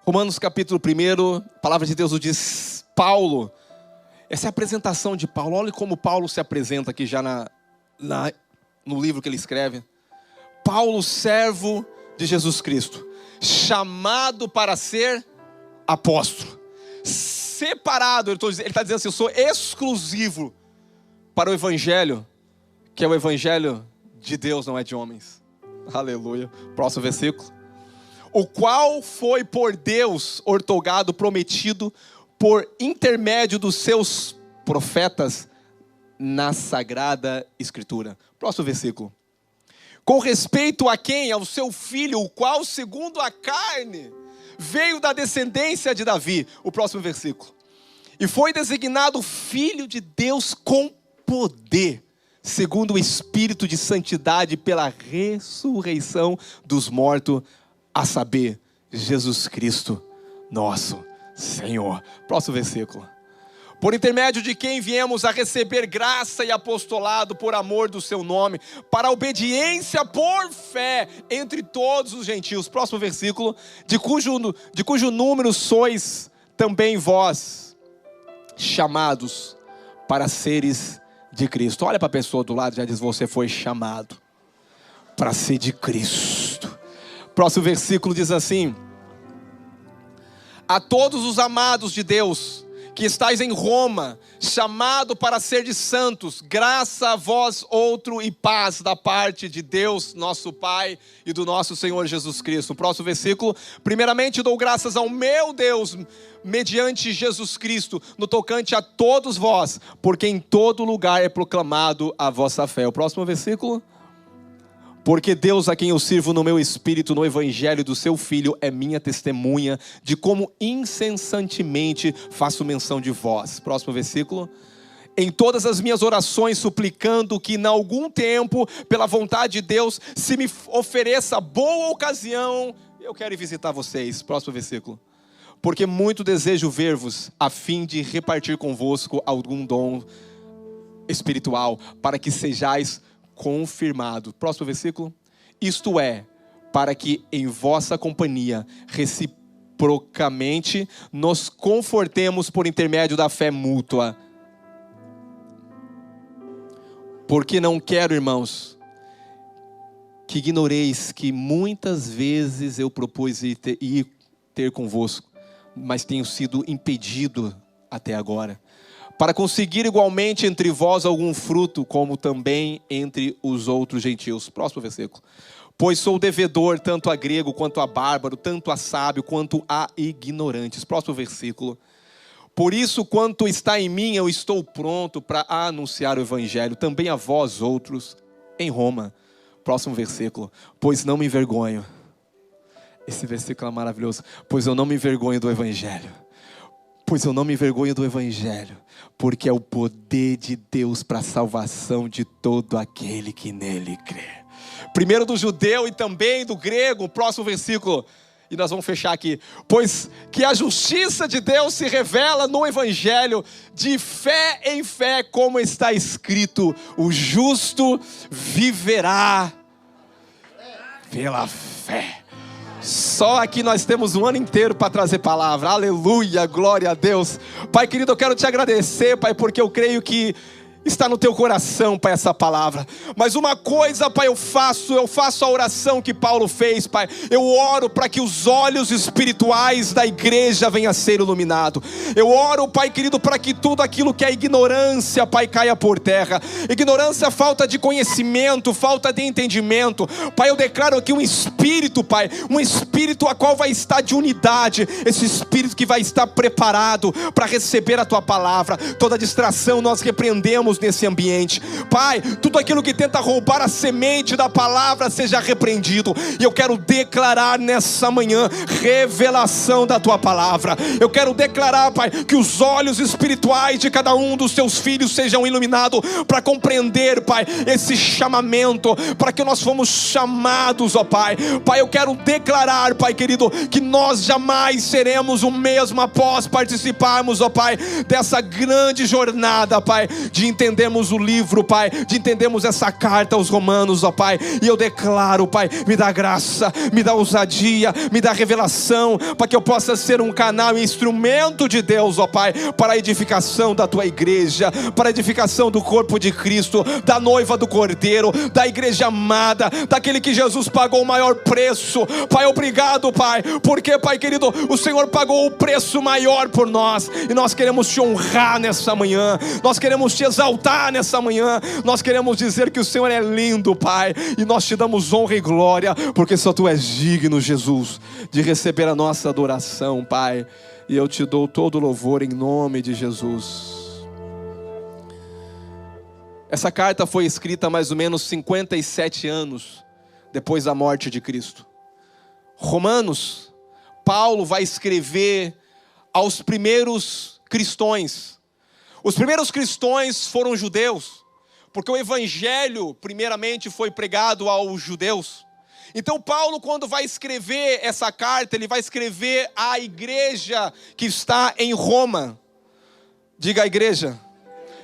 Romanos capítulo 1, a palavra de Deus nos diz, Paulo, essa é a apresentação de Paulo. Olha como Paulo se apresenta aqui já no livro que ele escreve. Paulo, servo de Jesus Cristo, chamado para ser apóstolo, separado, ele está dizendo assim, eu sou exclusivo para o evangelho, que é o evangelho de Deus, não é de homens. Aleluia. Próximo versículo. O qual foi por Deus outorgado, prometido por intermédio dos seus profetas na Sagrada Escritura. Próximo versículo. Com respeito a quem? Ao seu filho, o qual segundo a carne veio da descendência de Davi. O próximo versículo. E foi designado filho de Deus com poder, segundo o Espírito de santidade, pela ressurreição dos mortos, a saber, Jesus Cristo, nosso Senhor. Próximo versículo. Por intermédio de quem viemos a receber graça e apostolado por amor do seu nome, para a obediência por fé entre todos os gentios. Próximo versículo. De cujo número sois também vós, chamados para seres de Cristo. Olha para a pessoa do lado e já diz, você foi chamado para ser de Cristo. Próximo versículo diz assim: a todos os amados de Deus, que estáis em Roma, chamado para ser de santos, graça a vós outro e paz da parte de Deus, nosso Pai, e do nosso Senhor Jesus Cristo. Próximo versículo. Primeiramente dou graças ao meu Deus, mediante Jesus Cristo, no tocante a todos vós, porque em todo lugar é proclamado a vossa fé. O próximo versículo. Porque Deus, a quem eu sirvo no meu espírito, no evangelho do seu Filho, é minha testemunha de como incessantemente faço menção de vós. Próximo versículo. Em todas as minhas orações, suplicando que, em algum tempo, pela vontade de Deus, se me ofereça boa ocasião, eu quero ir visitar vocês. Próximo versículo. Porque muito desejo ver-vos, a fim de repartir convosco algum dom espiritual, para que sejais confirmado. Próximo versículo. Isto é, para que em vossa companhia reciprocamente nos confortemos por intermédio da fé mútua. Porque não quero, irmãos, que ignoreis que muitas vezes eu propus ir ter convosco, mas tenho sido impedido até agora, para conseguir igualmente entre vós algum fruto, como também entre os outros gentios. Próximo versículo. Pois sou devedor tanto a grego quanto a bárbaro, tanto a sábio quanto a ignorantes. Próximo versículo. Por isso, quanto está em mim, eu estou pronto para anunciar o evangelho, também a vós outros em Roma. Próximo versículo. Pois não me envergonho. Esse versículo é maravilhoso. Pois eu não me envergonho do evangelho. Pois eu não me envergonho do evangelho, porque é o poder de Deus para a salvação de todo aquele que nele crê. Primeiro do judeu e também do grego. Próximo versículo. E nós vamos fechar aqui. Pois que a justiça de Deus se revela no evangelho, de fé em fé, como está escrito: o justo viverá pela fé. Só aqui nós temos um ano inteiro para trazer palavra. Aleluia, glória a Deus. Pai querido, eu quero te agradecer, Pai, porque eu creio que está no teu coração, Pai, essa palavra. Mas uma coisa, Pai, eu faço a oração que Paulo fez, Pai. Eu oro para que os olhos espirituais da igreja venham a ser iluminados. Eu oro, Pai querido, para que tudo aquilo que é ignorância, Pai, caia por terra. Ignorância, falta de conhecimento, falta de entendimento. Pai, eu declaro aqui um espírito, Pai, um espírito a qual vai estar de unidade. Esse espírito que vai estar preparado para receber a tua palavra. Toda distração nós repreendemos nesse ambiente, Pai. Tudo aquilo que tenta roubar a semente da palavra seja repreendido, e eu quero declarar nessa manhã revelação da tua palavra. Eu quero declarar, Pai, que os olhos espirituais de cada um dos teus filhos sejam iluminados para compreender, Pai, esse chamamento, para que nós fomos chamados, ó Pai. Pai, eu quero declarar, Pai querido, que nós jamais seremos o mesmo após participarmos, ó Pai, dessa grande jornada, Pai, de entendimento entendermos o livro, Pai, de entendermos essa carta aos Romanos, ó Pai. E eu declaro, Pai, me dá graça, me dá ousadia, me dá revelação, para que eu possa ser um canal e instrumento de Deus, ó Pai, para a edificação da Tua igreja, para a edificação do corpo de Cristo, da noiva do Cordeiro, da igreja amada, daquele que Jesus pagou o maior preço. Pai, obrigado, Pai, porque, Pai querido, o Senhor pagou o preço maior por nós, e nós queremos Te honrar nessa manhã, nós queremos Te exaltar nessa manhã, nós queremos dizer que o Senhor é lindo, Pai, e nós Te damos honra e glória, porque só Tu és digno, Jesus, de receber a nossa adoração, Pai, e eu Te dou todo o louvor em nome de Jesus. Essa carta foi escrita mais ou menos 57 anos depois da morte de Cristo. Romanos, Paulo vai escrever aos primeiros cristãos. Os primeiros cristãos foram judeus, porque o evangelho primeiramente foi pregado aos judeus. Então Paulo, quando vai escrever essa carta, ele vai escrever à igreja que está em Roma. Diga a igreja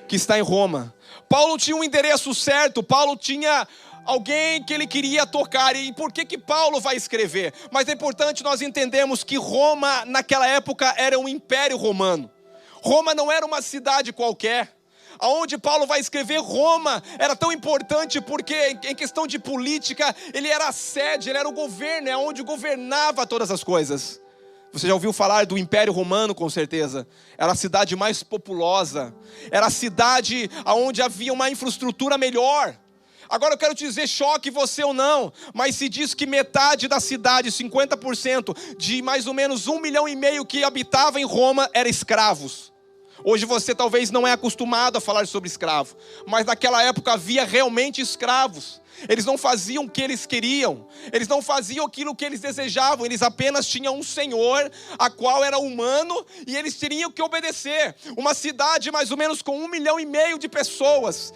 que está em Roma. Paulo tinha um endereço certo, Paulo tinha alguém que ele queria tocar. E por que Paulo vai escrever? Mas é importante nós entendermos que Roma naquela época era um império romano. Roma não era uma cidade qualquer. Aonde Paulo vai escrever, Roma era tão importante porque em questão de política, ele era a sede, ele era o governo, é onde governava todas as coisas. Você já ouviu falar do Império Romano, com certeza. Era a cidade mais populosa, era a cidade onde havia uma infraestrutura melhor. Agora eu quero te dizer, choque você ou não, mas se diz que metade da cidade, 50%, de mais ou menos 1,5 milhão que habitava em Roma, eram escravos. Hoje você talvez não é acostumado a falar sobre escravo, mas naquela época havia realmente escravos. Eles não faziam o que eles queriam, eles não faziam aquilo que eles desejavam, eles apenas tinham um senhor, a qual era humano, e eles teriam que obedecer. Uma cidade mais ou menos com 1,5 milhão de pessoas.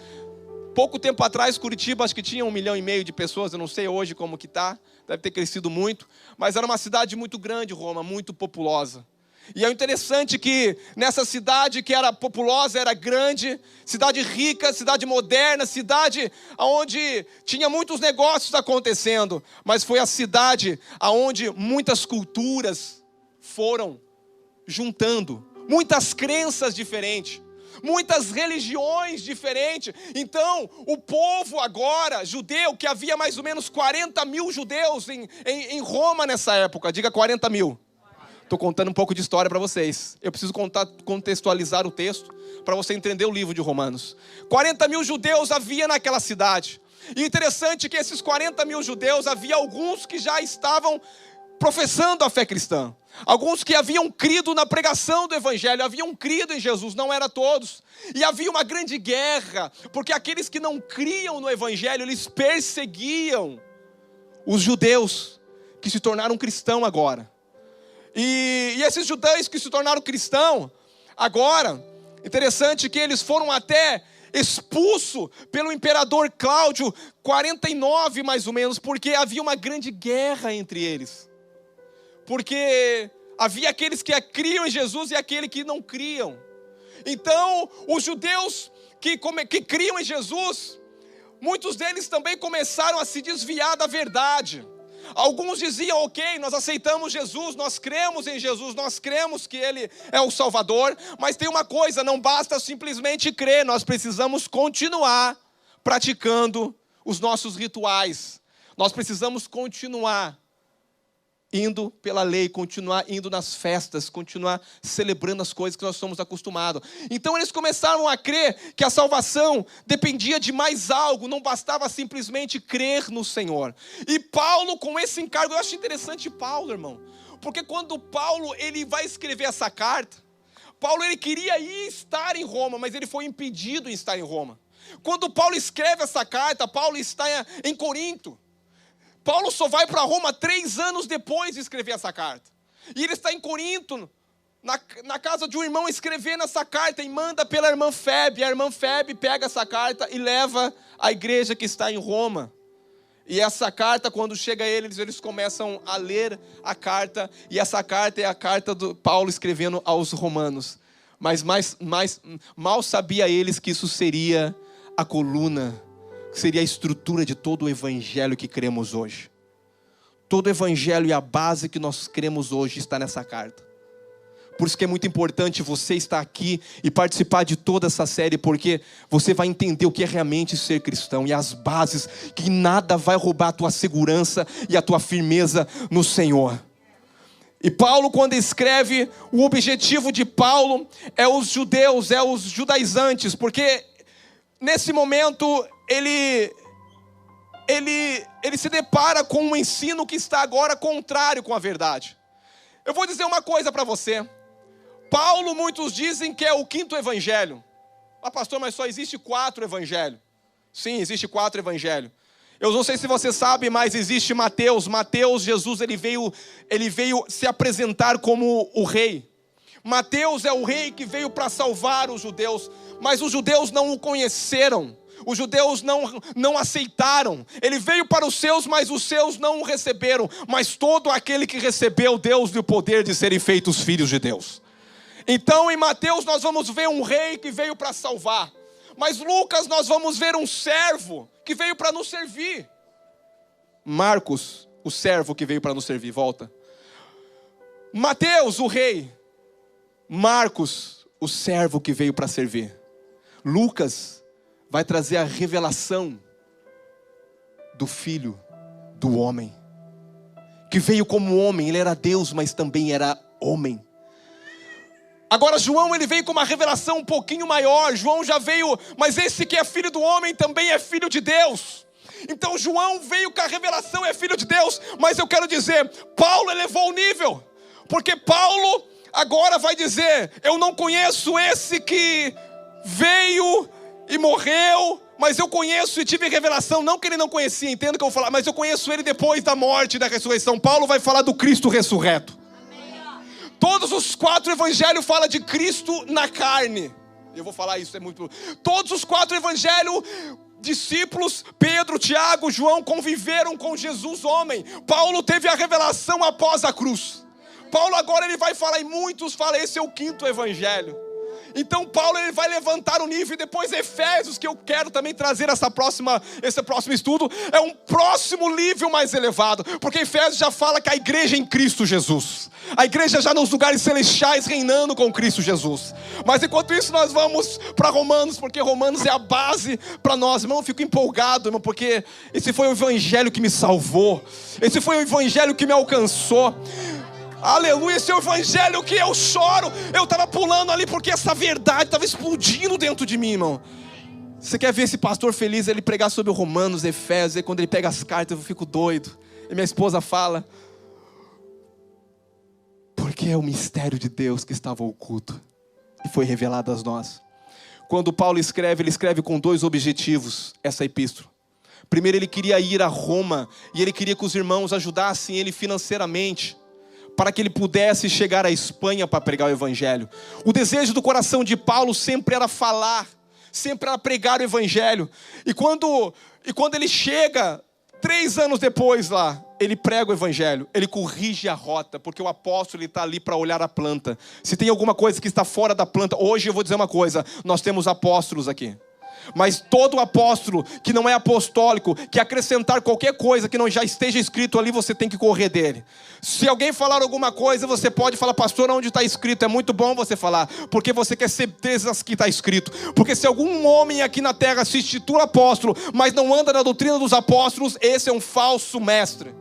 Pouco tempo atrás, Curitiba acho que tinha 1,5 milhão de pessoas, eu não sei hoje como que está, deve ter crescido muito, mas era uma cidade muito grande, Roma, muito populosa. E é interessante que nessa cidade que era populosa, era grande, cidade rica, cidade moderna, cidade onde tinha muitos negócios acontecendo, mas foi a cidade onde muitas culturas foram juntando, muitas crenças diferentes, muitas religiões diferentes. Então o povo agora, judeu, que havia mais ou menos 40 mil judeus em Roma nessa época, diga 40 mil. Estou contando um pouco de história para vocês. Eu preciso contextualizar o texto para você entender o livro de Romanos. 40 mil judeus havia naquela cidade. E interessante que esses 40 mil judeus, havia alguns que já estavam professando a fé cristã. Alguns que haviam crido na pregação do evangelho, haviam crido em Jesus, não era todos. E havia uma grande guerra, porque aqueles que não criam no evangelho, eles perseguiam os judeus que se tornaram cristãos agora. E esses judeus que se tornaram cristãos, agora, interessante que eles foram até expulsos pelo imperador Cláudio, 49 mais ou menos, porque havia uma grande guerra entre eles. Porque havia aqueles que criam em Jesus e aqueles que não criam. Então, os judeus que criam em Jesus, muitos deles também começaram a se desviar da verdade. Alguns diziam, ok, nós aceitamos Jesus, nós cremos em Jesus, nós cremos que Ele é o Salvador, mas tem uma coisa, não basta simplesmente crer, nós precisamos continuar praticando os nossos rituais, nós precisamos continuar indo pela lei, continuar indo nas festas, continuar celebrando as coisas que nós somos acostumados. Então eles começaram a crer que a salvação dependia de mais algo, não bastava simplesmente crer no Senhor. E Paulo, com esse encargo, eu acho interessante Paulo, irmão, porque quando Paulo ele vai escrever essa carta, Paulo ele queria estar em Roma, mas ele foi impedido em estar em Roma. Quando Paulo escreve essa carta, Paulo está em Corinto. Paulo só vai para Roma 3 anos depois de escrever essa carta. E ele está em Corinto, na casa de um irmão, escrevendo essa carta e manda pela irmã Febe. A irmã Febe pega essa carta e leva à igreja que está em Roma. E essa carta, quando chega a eles começam a ler a carta. E essa carta é a carta do Paulo escrevendo aos romanos. Mas mal sabia eles que isso seria a coluna, que seria a estrutura de todo o evangelho que cremos hoje. Todo o evangelho e a base que nós cremos hoje está nessa carta. Por isso que é muito importante você estar aqui e participar de toda essa série, porque você vai entender o que é realmente ser cristão e as bases, que nada vai roubar a tua segurança e a tua firmeza no Senhor. E Paulo, quando escreve, o objetivo de Paulo é os judeus, é os judaizantes, porque nesse momento ele se depara com um ensino que está agora contrário com a verdade. Eu vou dizer uma coisa para você. Paulo, muitos dizem que é o 5º evangelho. Ah, pastor, mas só existe 4 evangelhos. Sim, existe 4 evangelhos. Eu não sei se você sabe, mas existe Mateus. Mateus, Jesus, ele veio se apresentar como o rei. Mateus é o rei que veio para salvar os judeus. Mas os judeus não o conheceram. Os judeus não aceitaram. Ele veio para os seus, mas os seus não o receberam. Mas todo aquele que recebeu, Deus-lhe o poder de serem feitos filhos de Deus. Então em Mateus nós vamos ver um rei que veio para salvar. Mas Lucas nós vamos ver um servo que veio para nos servir. Marcos, o servo que veio para nos servir, volta. Mateus, o rei. Marcos, o servo que veio para servir. Lucas vai trazer a revelação do Filho do homem, que veio como homem. Ele era Deus, mas também era homem. Agora João, ele veio com uma revelação um pouquinho maior. João já veio, mas esse que é filho do homem também é filho de Deus. Então João veio com a revelação, é filho de Deus. Mas eu quero dizer, Paulo elevou o nível, porque Paulo agora vai dizer: eu não conheço esse que veio e morreu, mas eu conheço e tive revelação. Não que ele não conhecia, entenda o que eu vou falar, mas eu conheço ele depois da morte e da ressurreição. Paulo vai falar do Cristo ressurreto. Todos os 4 evangelhos falam de Cristo na carne. Eu vou falar isso, é muito... Todos os 4 evangelhos, discípulos, Pedro, Tiago, João, conviveram com Jesus homem. Paulo teve a revelação após a cruz. Paulo agora ele vai falar, e muitos falam, esse é o 5º evangelho. Então Paulo ele vai levantar o nível. E depois Efésios, que eu quero também trazer esse próximo estudo, é um próximo nível mais elevado, porque Efésios já fala que a igreja é em Cristo Jesus, a igreja já nos lugares celestiais reinando com Cristo Jesus. Mas enquanto isso nós vamos para Romanos, porque Romanos é a base para nós. Irmão, eu fico empolgado, irmão, porque esse foi o evangelho que me salvou, esse foi o evangelho que me alcançou. Aleluia, esse é o evangelho que eu choro. Eu estava pulando ali porque essa verdade estava explodindo dentro de mim, irmão. Você quer ver esse pastor feliz, ele pregar sobre Romanos, Efésios, e quando ele pega as cartas eu fico doido. E minha esposa fala, porque é o mistério de Deus que estava oculto e foi revelado a nós. Quando Paulo escreve, ele escreve com 2 objetivos essa epístola. Primeiro, ele queria ir a Roma e ele queria que os irmãos ajudassem ele financeiramente, para que ele pudesse chegar à Espanha para pregar o evangelho. O desejo do coração de Paulo sempre era falar, sempre era pregar o evangelho. E quando ele chega, 3 anos depois lá, ele prega o evangelho, ele corrige a rota, porque o apóstolo está ali para olhar a planta. Se tem alguma coisa que está fora da planta, hoje eu vou dizer uma coisa, nós temos apóstolos aqui. Mas todo apóstolo que não é apostólico, que acrescentar qualquer coisa que não já esteja escrito ali, você tem que correr dele. Se alguém falar alguma coisa, você pode falar, pastor, onde está escrito? É muito bom você falar, porque você quer certeza que está escrito. Porque se algum homem aqui na terra se intitula apóstolo, mas não anda na doutrina dos apóstolos, esse é um falso mestre.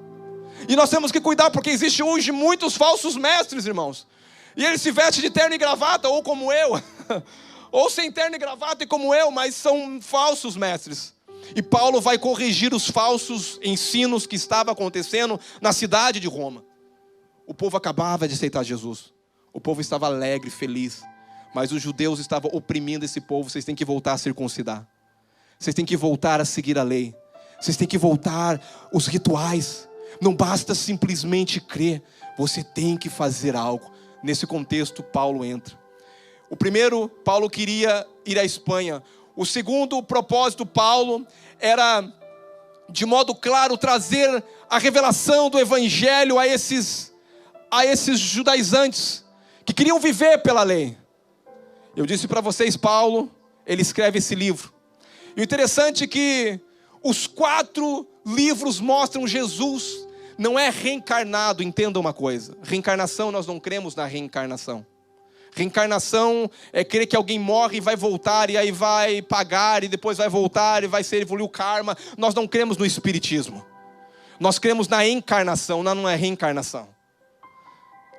E nós temos que cuidar, porque existe hoje muitos falsos mestres, irmãos. E eles se vestem de terno e gravata, ou como eu... ou sem terno e gravata e como eu, mas são falsos mestres. E Paulo vai corrigir os falsos ensinos que estavam acontecendo na cidade de Roma. O povo acabava de aceitar Jesus. O povo estava alegre, feliz. Mas os judeus estavam oprimindo esse povo. Vocês têm que voltar a circuncidar. Vocês têm que voltar a seguir a lei. Vocês têm que voltar os rituais. Não basta simplesmente crer. Você tem que fazer algo. Nesse contexto, Paulo entra. O primeiro, Paulo queria ir à Espanha. O segundo propósito, Paulo, era, de modo claro, trazer a revelação do evangelho a esses judaizantes, que queriam viver pela lei. Eu disse para vocês, Paulo, ele escreve esse livro. E o interessante é que os 4 livros mostram Jesus não é reencarnado. Entenda uma coisa: reencarnação, nós não cremos na reencarnação. Reencarnação é crer que alguém morre e vai voltar, e aí vai pagar, e depois vai voltar, e vai ser evoluir o karma. Nós não cremos no espiritismo. Nós cremos na encarnação, não é reencarnação.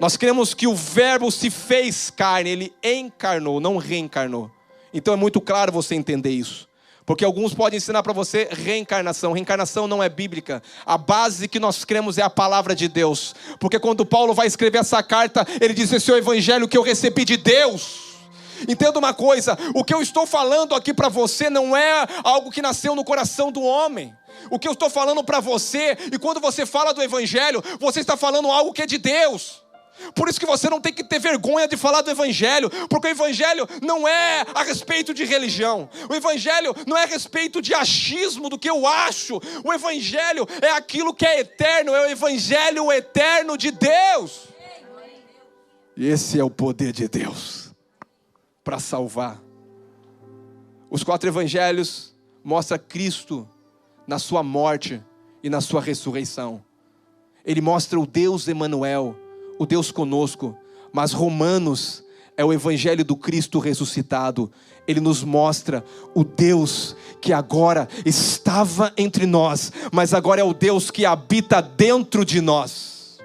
Nós cremos que o verbo se fez carne, ele encarnou, não reencarnou. Então é muito claro você entender isso. Porque alguns podem ensinar para você reencarnação. Reencarnação não é bíblica. A base que nós cremos é a palavra de Deus. Porque quando Paulo vai escrever essa carta, ele diz: esse é o evangelho que eu recebi de Deus. Entenda uma coisa: o que eu estou falando aqui para você não é algo que nasceu no coração do homem. O que eu estou falando para você, e quando você fala do evangelho, você está falando algo que é de Deus. Por isso que você não tem que ter vergonha de falar do evangelho, porque o evangelho não é a respeito de religião, o evangelho não é a respeito de achismo, do que eu acho. O evangelho é aquilo que é eterno, é o evangelho eterno de Deus. E esse é o poder de Deus para salvar. Os 4 evangelhos mostram Cristo na sua morte e na sua ressurreição. Ele mostra o Deus Emanuel, o Deus conosco. Mas Romanos é o evangelho do Cristo ressuscitado. Ele nos mostra o Deus que agora estava entre nós, mas agora é o Deus que habita dentro de nós.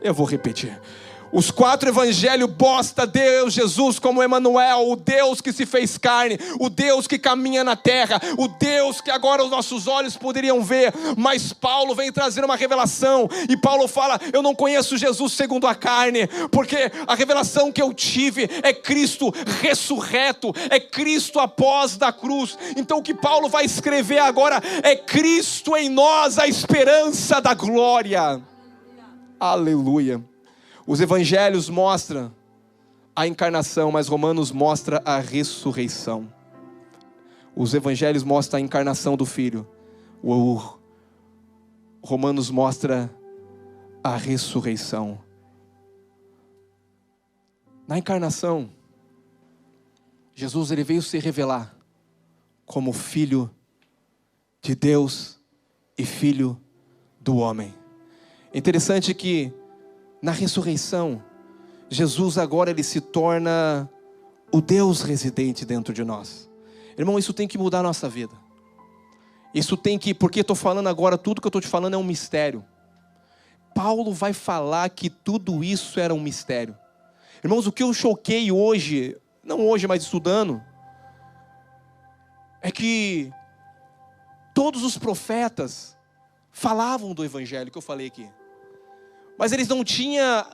Eu vou repetir. Os 4 evangelhos mostram Deus, Jesus como Emanuel, o Deus que se fez carne, o Deus que caminha na terra, o Deus que agora os nossos olhos poderiam ver. Mas Paulo vem trazer uma revelação, e Paulo fala: eu não conheço Jesus segundo a carne, porque a revelação que eu tive é Cristo ressurreto, é Cristo após da cruz. Então o que Paulo vai escrever agora é Cristo em nós, a esperança da glória. Aleluia. Os evangelhos mostram a encarnação, mas Romanos mostra a ressurreição. Os evangelhos mostram a encarnação do Filho. O Romanos mostra a ressurreição. Na encarnação, Jesus ele veio se revelar como Filho de Deus e Filho do homem. Interessante que na ressurreição, Jesus agora ele se torna o Deus residente dentro de nós. Irmão, isso tem que mudar a nossa vida. Isso tem que, porque estou falando agora, tudo que eu estou te falando é um mistério. Paulo vai falar que tudo isso era um mistério. Irmãos, o que eu choquei hoje, não hoje, mas estudando, é que todos os profetas falavam do evangelho que eu falei aqui. Mas eles não tinham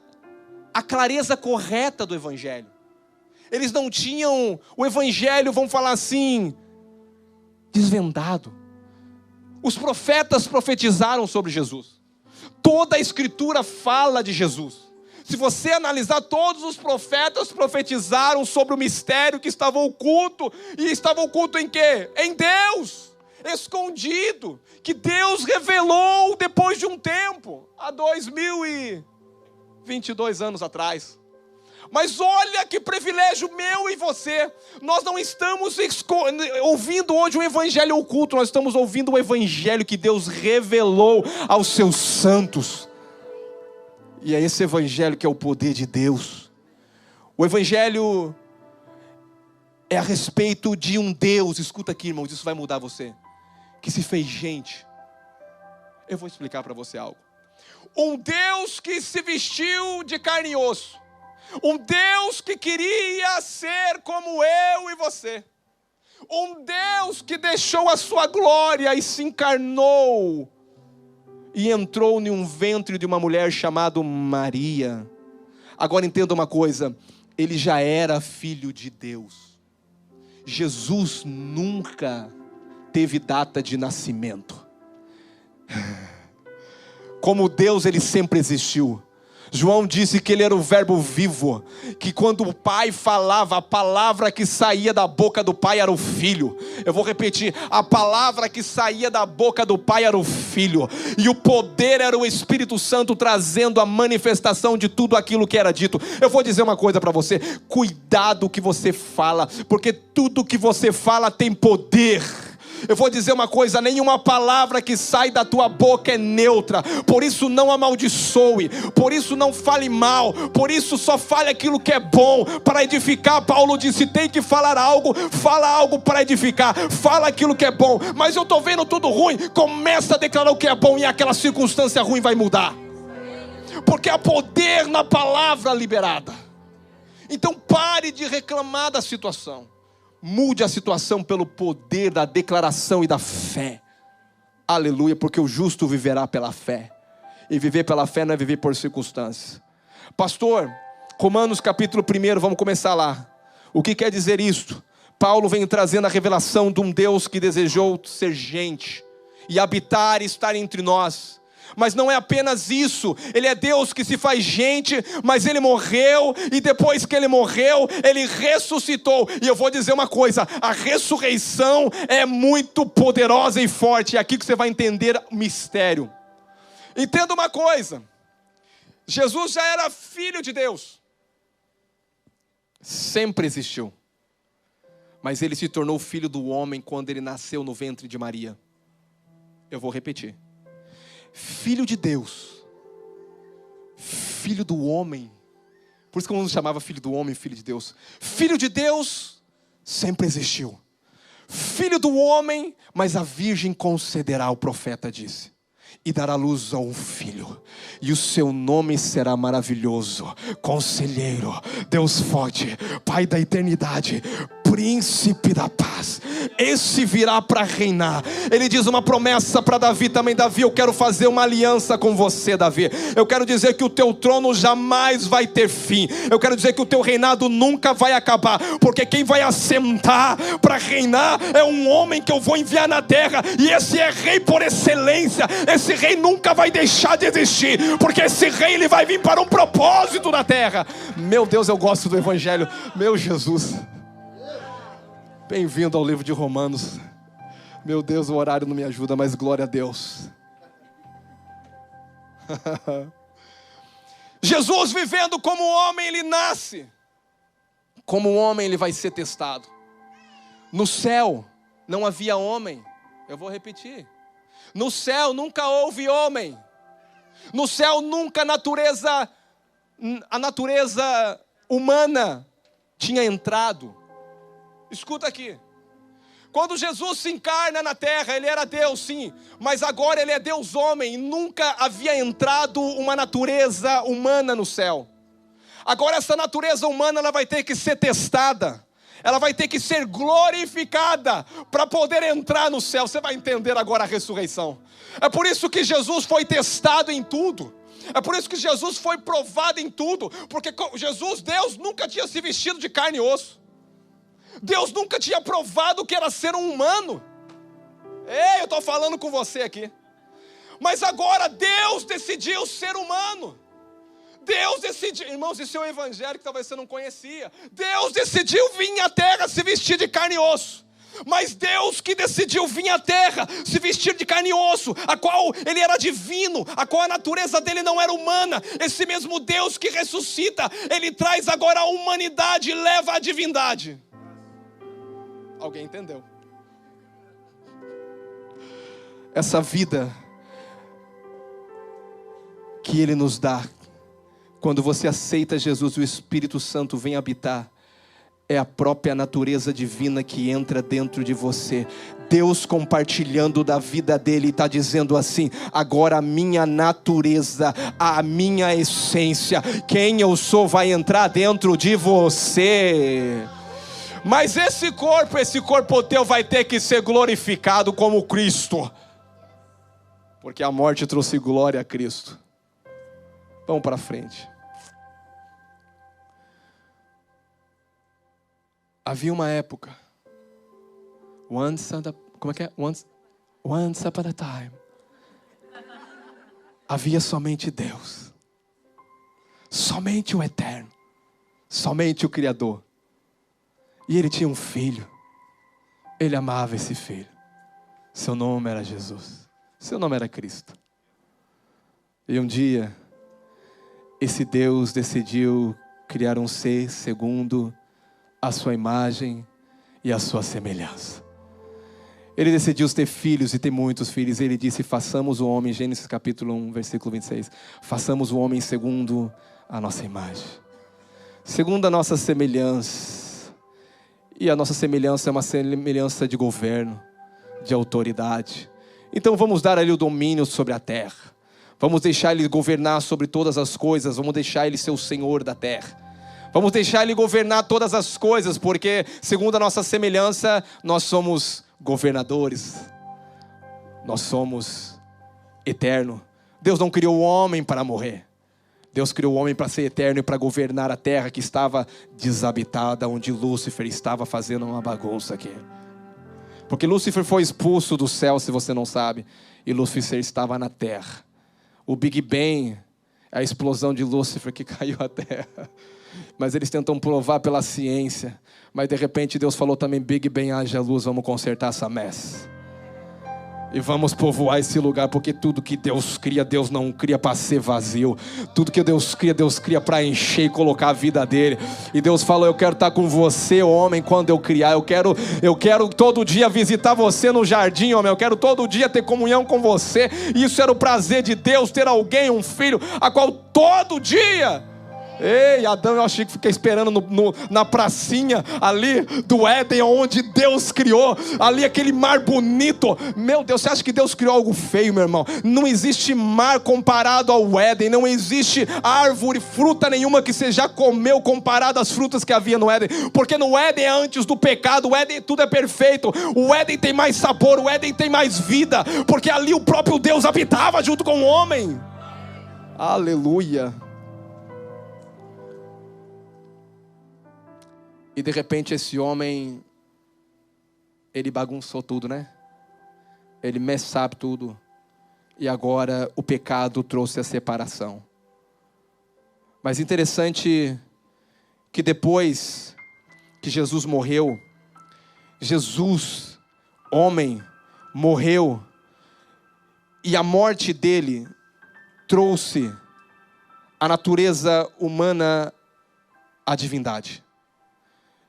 a clareza correta do evangelho. Eles não tinham o evangelho, vamos falar assim, desvendado. Os profetas profetizaram sobre Jesus. Toda a escritura fala de Jesus. Se você analisar, todos os profetas profetizaram sobre o mistério que estava oculto. E estava oculto em quê? Em Deus. Escondido, que Deus revelou depois de um tempo, há 2022 anos atrás. Mas olha que privilégio meu e você. Nós não estamos ouvindo hoje um evangelho oculto, nós estamos ouvindo o evangelho que Deus revelou aos seus santos. E é esse evangelho que é o poder de Deus. O evangelho é a respeito de um Deus, escuta aqui, irmãos, isso vai mudar você, que se fez gente. Eu vou explicar para você algo. Um Deus que se vestiu de carne e osso. Um Deus que queria ser como eu e você. Um Deus que deixou a sua glória e se encarnou. E entrou em um ventre de uma mulher chamada Maria. Agora entenda uma coisa. Ele já era filho de Deus. Jesus nunca teve data de nascimento. Como Deus, ele sempre existiu. João disse que ele era o verbo vivo, que quando o Pai falava, a palavra que saía da boca do Pai era o Filho. Eu vou repetir, a palavra que saía da boca do Pai era o Filho, e o poder era o Espírito Santo trazendo a manifestação de tudo aquilo que era dito. Eu vou dizer uma coisa para você: cuidado o que você fala, porque tudo que você fala tem poder. Eu vou dizer uma coisa: nenhuma palavra que sai da tua boca é neutra. Por isso não amaldiçoe, por isso não fale mal, por isso só fale aquilo que é bom para edificar. Paulo disse: tem que falar algo, fala algo para edificar, fala aquilo que é bom. Mas eu estou vendo tudo ruim, começa a declarar o que é bom, e aquela circunstância ruim vai mudar, porque há poder na palavra liberada. Então pare de reclamar da situação, mude a situação pelo poder da declaração e da fé. Aleluia, porque o justo viverá pela fé. E viver pela fé não é viver por circunstâncias. Pastor, Romanos capítulo 1, vamos começar lá. O que quer dizer isto? Paulo vem trazendo a revelação de um Deus que desejou ser gente e habitar e estar entre nós. Mas não é apenas isso, Ele é Deus que se faz gente, mas Ele morreu, e depois que Ele morreu, Ele ressuscitou. E eu vou dizer uma coisa: a ressurreição é muito poderosa e forte. É aqui que você vai entender o mistério. Entenda uma coisa: Jesus já era filho de Deus, sempre existiu, mas Ele se tornou filho do homem quando Ele nasceu no ventre de Maria. Eu vou repetir: filho de Deus, filho do homem. Por isso que eu não chamava filho do homem, filho de Deus. Filho de Deus sempre existiu, filho do homem, mas a virgem concederá, o profeta disse, e dará luz a um filho, e o seu nome será maravilhoso, Conselheiro, Deus forte, Pai da eternidade, Príncipe da paz. Esse virá para reinar. Ele diz uma promessa para Davi também: Davi, eu quero fazer uma aliança com você, Davi. Eu quero dizer que o teu trono jamais vai ter fim. Eu quero dizer que o teu reinado nunca vai acabar, porque quem vai assentar para reinar é um homem que eu vou enviar na terra, e esse é rei por excelência. Esse rei nunca vai deixar de existir, porque esse rei, ele vai vir para um propósito na terra. Meu Deus, eu gosto do Evangelho. Meu Jesus, bem-vindo ao livro de Romanos. Meu Deus, o horário não me ajuda, mas glória a Deus. Jesus vivendo como homem, ele nasce. Como homem ele vai ser testado. No céu não havia homem. Eu vou repetir: no céu nunca houve homem. No céu nunca a natureza humana tinha entrado. Escuta aqui: quando Jesus se encarna na terra, Ele era Deus sim, mas agora Ele é Deus homem, e nunca havia entrado uma natureza humana no céu. Agora essa natureza humana, ela vai ter que ser testada, ela vai ter que ser glorificada para poder entrar no céu. Você vai entender agora a ressurreição. É por isso que Jesus foi testado em tudo. É por isso que Jesus foi provado em tudo, porque Jesus, Deus, nunca tinha se vestido de carne e osso. Deus nunca tinha provado que era ser um humano. Ei, eu estou falando com você aqui. Mas agora Deus decidiu ser humano. Deus decidiu, irmãos, isso é um evangelho que talvez você não conhecia. Deus decidiu vir à terra se vestir de carne e osso. Mas Deus que decidiu vir à terra se vestir de carne e osso, a qual Ele era divino, a qual a natureza dele não era humana. Esse mesmo Deus que ressuscita, Ele traz agora a humanidade e leva a divindade. Alguém entendeu? Essa vida que Ele nos dá, quando você aceita Jesus, o Espírito Santo vem habitar, é a própria natureza divina que entra dentro de você. Deus compartilhando da vida dele, está dizendo assim: agora a minha natureza, a minha essência, quem eu sou, vai entrar dentro de você. Mas esse corpo teu vai ter que ser glorificado como Cristo, porque a morte trouxe glória a Cristo. Vamos para frente. Havia uma época, once upon a time, havia somente Deus. somente o Eterno, somente o Criador. E ele tinha um filho, ele amava esse filho. Seu nome era Jesus, seu nome era Cristo. E um dia, esse Deus decidiu criar um ser segundo a sua imagem e a sua semelhança. Ele decidiu ter filhos e ter muitos filhos. Ele disse, façamos o homem, Gênesis capítulo 1, versículo 26. Façamos o homem segundo a nossa imagem, segundo a nossa semelhança. E a nossa semelhança é uma semelhança de governo, de autoridade. Então vamos dar a ele o domínio sobre a terra. Vamos deixar ele governar sobre todas as coisas. Vamos deixar ele ser o Senhor da terra. Vamos deixar ele governar todas as coisas, porque segundo a nossa semelhança, nós somos governadores. Nós somos eterno. Deus não criou o homem para morrer. Deus criou o homem para ser eterno e para governar a terra que estava desabitada, onde Lúcifer estava fazendo uma bagunça aqui. Porque Lúcifer foi expulso do céu, se você não sabe, e Lúcifer estava na terra. O Big Bang é a explosão de Lúcifer que caiu à terra. Mas eles tentam provar pela ciência. Mas de repente Deus falou também, Big Bang, haja luz, vamos consertar essa mess. E vamos povoar esse lugar, porque tudo que Deus cria, Deus não cria para ser vazio. Tudo que Deus cria para encher e colocar a vida dele. E Deus falou, eu quero estar com você, homem, quando eu criar. Eu quero todo dia visitar você no jardim, homem. Eu quero todo dia ter comunhão com você. E isso era o prazer de Deus, ter alguém, um filho, a qual todo dia... Ei, Adão, eu achei que fiquei esperando na pracinha ali do Éden, onde Deus criou, ali aquele mar bonito. Meu Deus, você acha que Deus criou algo feio, meu irmão? Não existe mar comparado ao Éden. Não existe árvore, fruta nenhuma que você já comeu comparado às frutas que havia no Éden. Porque no Éden é antes do pecado. O Éden tudo é perfeito. O Éden tem mais sabor, o Éden tem mais vida, porque ali o próprio Deus habitava junto com o homem. Aleluia. E de repente esse homem, ele bagunçou tudo, né? Ele messap tudo. E agora o pecado trouxe a separação. Mas interessante que depois que Jesus morreu, Jesus, homem, morreu. E a morte dele trouxe a natureza humana à divindade.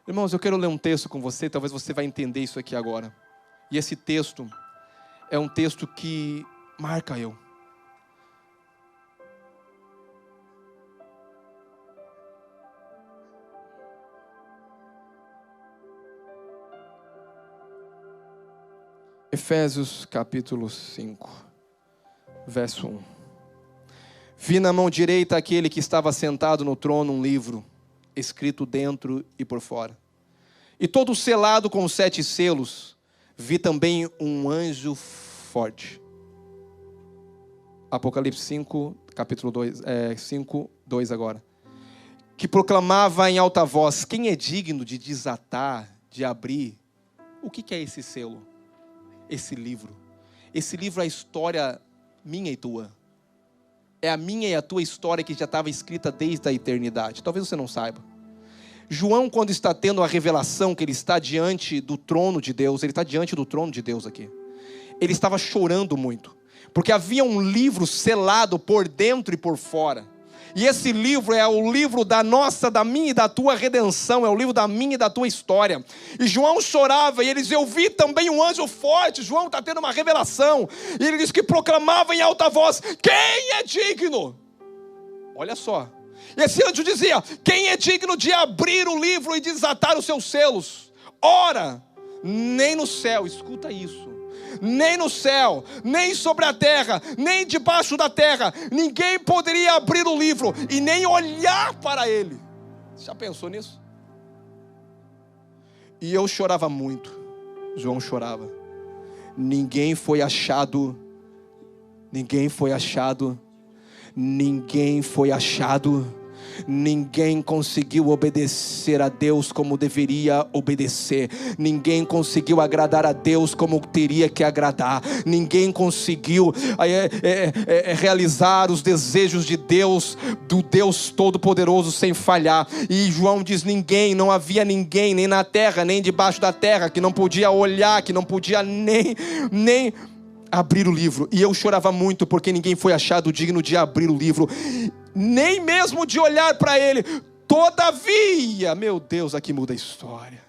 Irmãos, eu quero ler um texto com você, talvez você vai entender isso aqui agora. E esse texto é um texto que marca eu. Efésios capítulo 5, verso 1. Vi na mão direita aquele que estava sentado no trono um livro, escrito dentro e por fora. E todo selado com 7 selos, vi também um anjo forte. Apocalipse 5, capítulo 2, 5, 2 agora. Que proclamava em alta voz, quem é digno de desatar, de abrir? O que é esse selo? Esse livro. Esse livro é a história minha e tua. É a minha e a tua história que já estava escrita desde a eternidade. Talvez você não saiba. João, quando está tendo a revelação que ele está diante do trono de Deus, ele está diante do trono de Deus aqui. Ele estava chorando muito, porque havia um livro selado por dentro e por fora. E esse livro é o livro da nossa, da minha e da tua redenção. É o livro da minha e da tua história. E João chorava e ele dizia, eu vi também um anjo forte. João está tendo uma revelação. E ele diz que proclamava em alta voz, quem é digno? Olha só. E esse anjo dizia, quem é digno de abrir o livro e desatar os seus selos? Ora, nem no céu, escuta isso. Nem no céu, nem sobre a terra, nem debaixo da terra, ninguém poderia abrir o livro e nem olhar para ele. Você já pensou nisso? E eu chorava muito. João chorava. Ninguém foi achado. Ninguém conseguiu obedecer a Deus como deveria obedecer. Ninguém conseguiu agradar a Deus como teria que agradar. Ninguém conseguiu realizar os desejos de Deus, do Deus Todo-Poderoso, sem falhar. E João diz: ninguém, não havia ninguém, nem na terra, nem debaixo da terra, que não podia olhar, que não podia nem abrir o livro. E eu chorava muito, porque ninguém foi achado digno de abrir o livro, nem mesmo de olhar para ele. Todavia, meu Deus, aqui muda a história.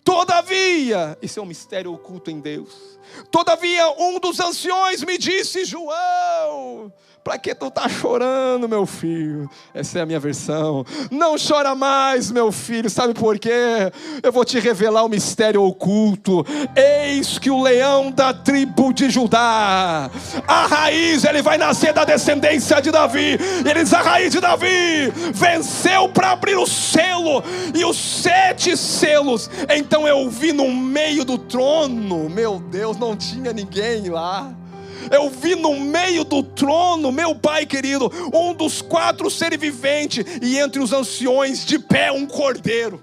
Todavia, isso é um mistério oculto em Deus. Todavia, um dos anciões me disse: João, para que tu está chorando, meu filho? Essa é a minha versão. Não chora mais, meu filho. Sabe por quê? Eu vou te revelar o mistério oculto. Eis que o leão da tribo de Judá, a raiz, ele vai nascer da descendência de Davi. Ele diz: a raiz de Davi venceu para abrir o selo e os 7 selos. Então eu vi no meio do trono, meu Deus, não tinha ninguém lá. Eu vi no meio do trono, meu Pai querido, um dos 4 seres viventes, e entre os anciões, de pé, um cordeiro.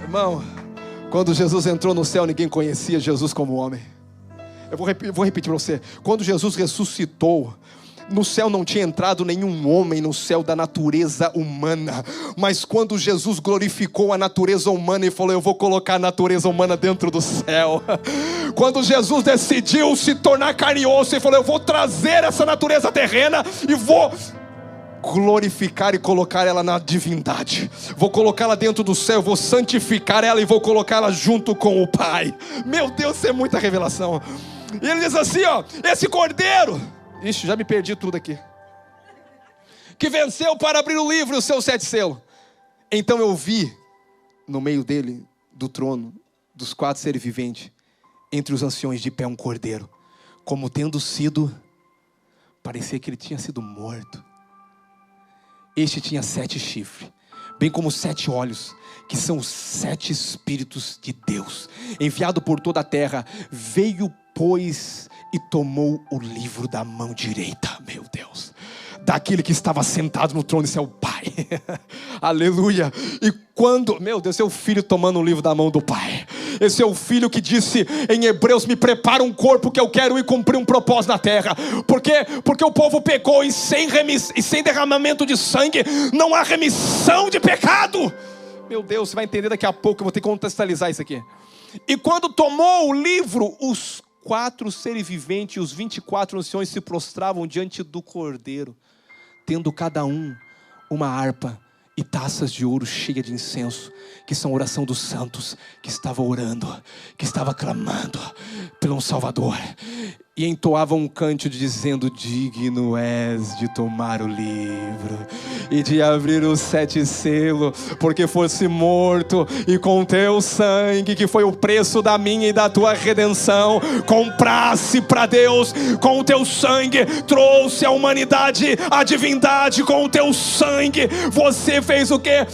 Irmão, quando Jesus entrou no céu, ninguém conhecia Jesus como homem. Eu vou repetir para você. Quando Jesus ressuscitou, no céu não tinha entrado nenhum homem no céu da natureza humana. Mas quando Jesus glorificou a natureza humana e falou: eu vou colocar a natureza humana dentro do céu. Quando Jesus decidiu se tornar carne e osso e falou: eu vou trazer essa natureza terrena e vou glorificar e colocar ela na divindade. Vou colocá-la dentro do céu, vou santificar ela e vou colocá-la junto com o Pai. Meu Deus, isso é muita revelação. E ele diz assim, ó: esse cordeiro... Ixi, já me perdi tudo aqui. Que venceu para abrir o livro e os seus 7 selos. Então eu vi no meio dele, do trono, dos 4 seres viventes, entre os anciões, de pé um cordeiro, como tendo sido... parecia que ele tinha sido morto. Este tinha 7 chifres, bem como 7 olhos, que são os 7 Espíritos de Deus, enviado por toda a terra. Veio, pois, e tomou o livro da mão direita, meu Deus, daquele que estava sentado no trono. Esse é o Pai. Aleluia. E quando, meu Deus, esse é o Filho tomando o livro da mão do Pai. Esse é o Filho que disse em Hebreus: me prepara um corpo, que eu quero ir cumprir um propósito na terra. Por quê? Porque o povo pecou, e sem derramamento de sangue não há remissão de pecado. Meu Deus, você vai entender daqui a pouco. Eu vou ter que contextualizar isso aqui. E quando tomou o livro, os 4 seres viventes e os 24 anciões se prostravam diante do cordeiro, tendo cada um uma harpa e taças de ouro cheias de incenso, que são a oração dos santos, que estava orando, que estava clamando pelo um Salvador. E entoavam um cântico dizendo: digno és de tomar o livro e de abrir os 7 selos, porque fosse morto, e com teu sangue, que foi o preço da minha e da tua redenção, comprasse para Deus. Com o teu sangue trouxe a humanidade, a divindade. Com o teu sangue você fez o quê?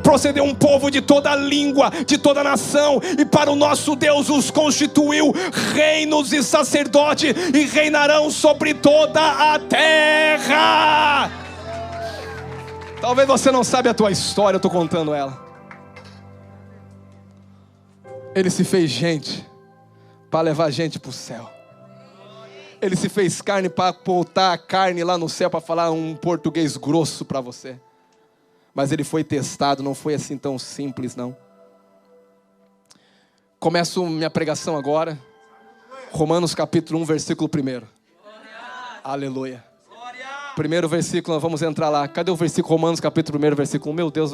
Procedeu um povo de toda língua, de toda nação, e para o nosso Deus os constituiu reinos e sacerdote, e reinarão sobre toda a terra. Talvez você não sabe a tua história, eu estou contando ela. Ele se fez gente para levar a gente para o céu. Ele se fez carne para botar a carne lá no céu, para falar um português grosso para você. Mas ele foi testado, não foi assim tão simples não. Começo minha pregação agora. Romanos capítulo 1, versículo 1. Aleluia. Primeiro versículo, vamos entrar lá. Cadê o versículo? Romanos capítulo 1, versículo 1. Meu Deus,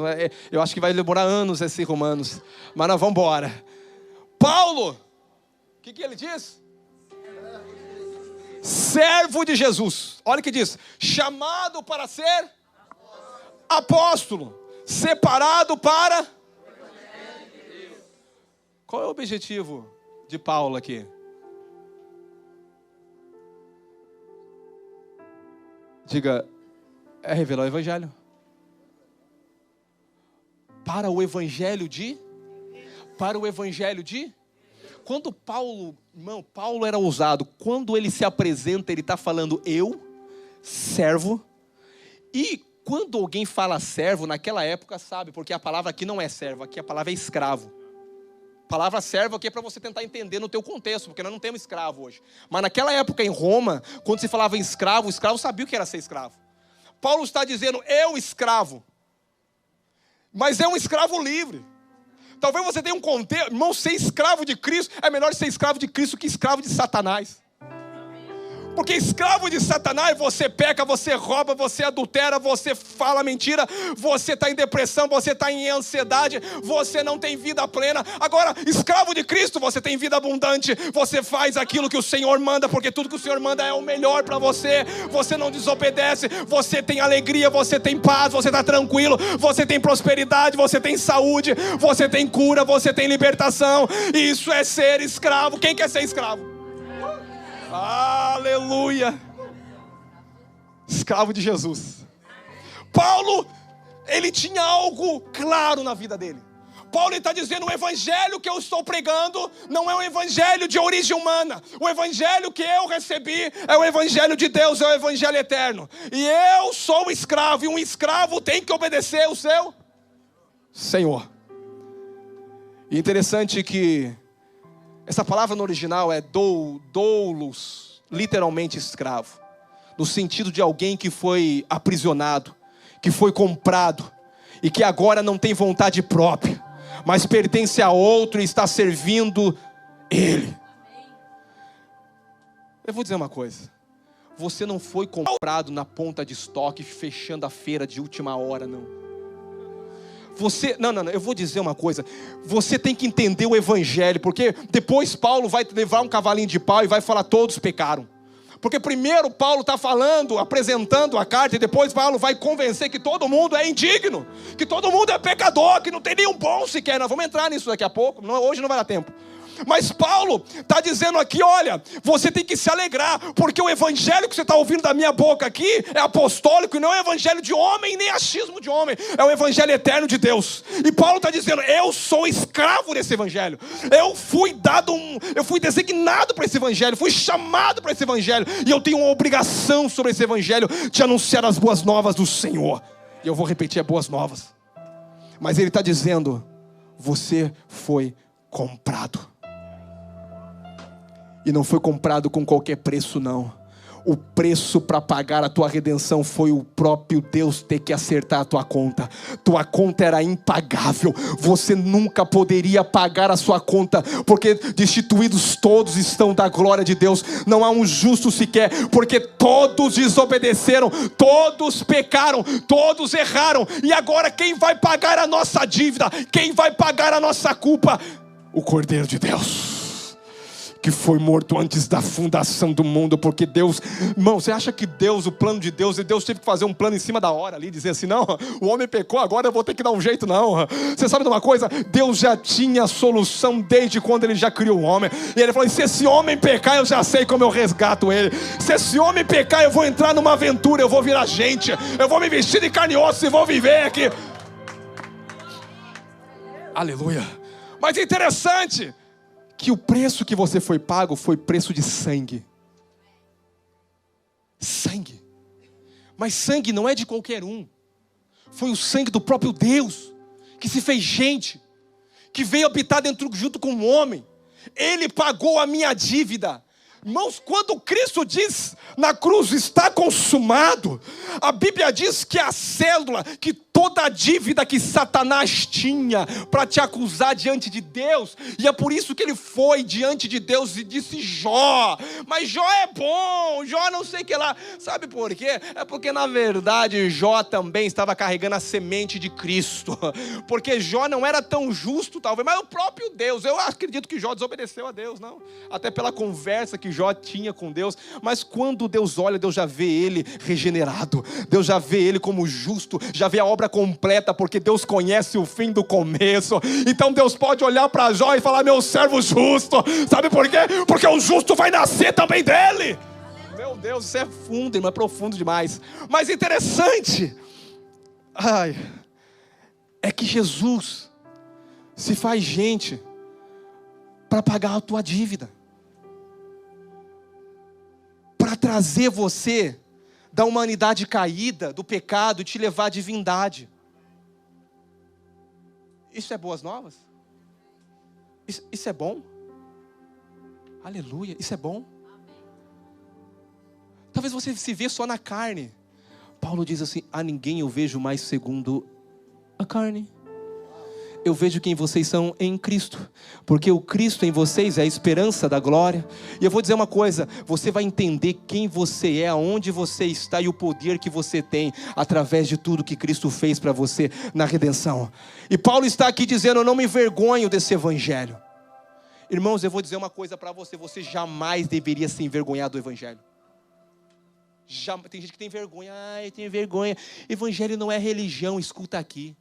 eu acho que vai demorar anos esse Romanos. Mas nós vamos embora. Paulo, o que ele diz? Servo de Jesus. Olha o que diz: chamado para ser apóstolo, separado para... Qual é o objetivo de Paulo aqui? Diga: é revelar o Evangelho. Para o Evangelho de... Quando Paulo era ousado. Quando ele se apresenta, ele está falando eu, servo. E quando alguém fala servo, naquela época, sabe, porque a palavra aqui não é servo, aqui a palavra é escravo. A palavra servo aqui é para você tentar entender no teu contexto, porque nós não temos escravo hoje. Mas naquela época em Roma, quando se falava em escravo, o escravo sabia o que era ser escravo. Paulo está dizendo, eu escravo. Mas é um escravo livre. Talvez você tenha um contexto, irmão, ser escravo de Cristo, é melhor ser escravo de Cristo que escravo de Satanás. Porque escravo de Satanás, você peca, você rouba, você adultera, você fala mentira, você está em depressão, você está em ansiedade, você não tem vida plena. Agora, escravo de Cristo, você tem vida abundante, você faz aquilo que o Senhor manda, porque tudo que o Senhor manda é o melhor para você. Você não desobedece, você tem alegria, você tem paz, você está tranquilo, você tem prosperidade, você tem saúde, você tem cura, você tem libertação. Isso é ser escravo. Quem quer ser escravo? Aleluia! Escravo de Jesus. Paulo, ele tinha algo claro na vida dele. Paulo está dizendo, o evangelho que eu estou pregando não é um evangelho de origem humana. O evangelho que eu recebi é o evangelho de Deus, é o evangelho eterno. E eu sou escravo, e um escravo tem que obedecer o seu Senhor. E interessante que essa palavra no original é doulos, literalmente escravo. No sentido de alguém que foi aprisionado, que foi comprado, e que agora não tem vontade própria, mas pertence a outro e está servindo ele. Eu vou dizer uma coisa. Você não foi comprado na ponta de estoque, fechando a feira de última hora, não. Não, eu vou dizer uma coisa. Você tem que entender o evangelho, porque depois Paulo vai levar um cavalinho de pau e vai falar, todos pecaram. Porque primeiro Paulo está falando, apresentando a carta, e depois Paulo vai convencer que todo mundo é indigno, que todo mundo é pecador, que não tem nenhum bom sequer. Nós vamos entrar nisso daqui a pouco, hoje não vai dar tempo. Mas Paulo está dizendo aqui, olha, você tem que se alegrar, porque o evangelho que você está ouvindo da minha boca aqui é apostólico, e não é evangelho de homem, nem achismo de homem, é o evangelho eterno de Deus. E Paulo está dizendo, eu sou escravo desse evangelho, eu fui designado para esse evangelho, fui chamado para esse evangelho, e eu tenho uma obrigação sobre esse evangelho, de anunciar as boas novas do Senhor. E eu vou repetir, boas novas. Mas ele está dizendo, você foi comprado. E não foi comprado com qualquer preço, não. O preço para pagar a tua redenção foi o próprio Deus ter que acertar a tua conta. Tua conta era impagável. Você nunca poderia pagar a sua conta, porque destituídos todos estão da glória de Deus. Não há um justo sequer, porque todos desobedeceram, todos pecaram, todos erraram. E agora quem vai pagar a nossa dívida? Quem vai pagar a nossa culpa? O Cordeiro de Deus, que foi morto antes da fundação do mundo. Porque Deus, irmão, você acha que Deus, o plano de Deus, e Deus teve que fazer um plano em cima da hora ali, dizer assim, não, o homem pecou, agora eu vou ter que dar um jeito, não. Você sabe de uma coisa? Deus já tinha a solução desde quando ele já criou o homem. E ele falou, se esse homem pecar, eu já sei como eu resgato ele. Se esse homem pecar, eu vou entrar numa aventura, eu vou virar gente, eu vou me vestir de carne e osso e vou viver aqui. Aleluia. Mas é interessante que o preço que você foi pago foi preço de sangue. Sangue. Mas sangue não é de qualquer um. Foi o sangue do próprio Deus, que se fez gente, que veio habitar junto com o homem. Ele pagou a minha dívida. Irmãos, quando Cristo diz na cruz, está consumado, a Bíblia diz que a cédula, que toda a dívida que Satanás tinha para te acusar diante de Deus, e é por isso que ele foi diante de Deus e disse, Jó, mas Jó é bom, Jó não sei o que lá. Sabe por quê? É porque na verdade Jó também estava carregando a semente de Cristo, porque Jó não era tão justo talvez, mas o próprio Deus, eu acredito que Jó desobedeceu a Deus, não, até pela conversa que Jó tinha com Deus. Mas quando Deus olha, Deus já vê ele regenerado, Deus já vê ele como justo, já vê a obra completa, porque Deus conhece o fim do começo. Então Deus pode olhar para Jó e falar, meu servo justo. Sabe por quê? Porque o justo vai nascer também dele. Meu Deus, isso é fundo, irmão, é profundo demais. Mas interessante é que Jesus se faz gente para pagar a tua dívida, para trazer você da humanidade caída, do pecado, e te levar à divindade. Isso é boas novas? Isso é bom? Aleluia, isso é bom? Talvez você se vê só na carne. Paulo diz assim: a ninguém eu vejo mais segundo a carne. Eu vejo quem vocês são em Cristo, porque o Cristo em vocês é a esperança da glória. E eu vou dizer uma coisa: você vai entender quem você é, aonde você está e o poder que você tem, através de tudo que Cristo fez para você na redenção. E Paulo está aqui dizendo: eu não me envergonho desse evangelho. Irmãos, eu vou dizer uma coisa para você: você jamais deveria se envergonhar do evangelho. Tem gente que tem vergonha. Eu tenho vergonha. Evangelho não é religião, escuta aqui.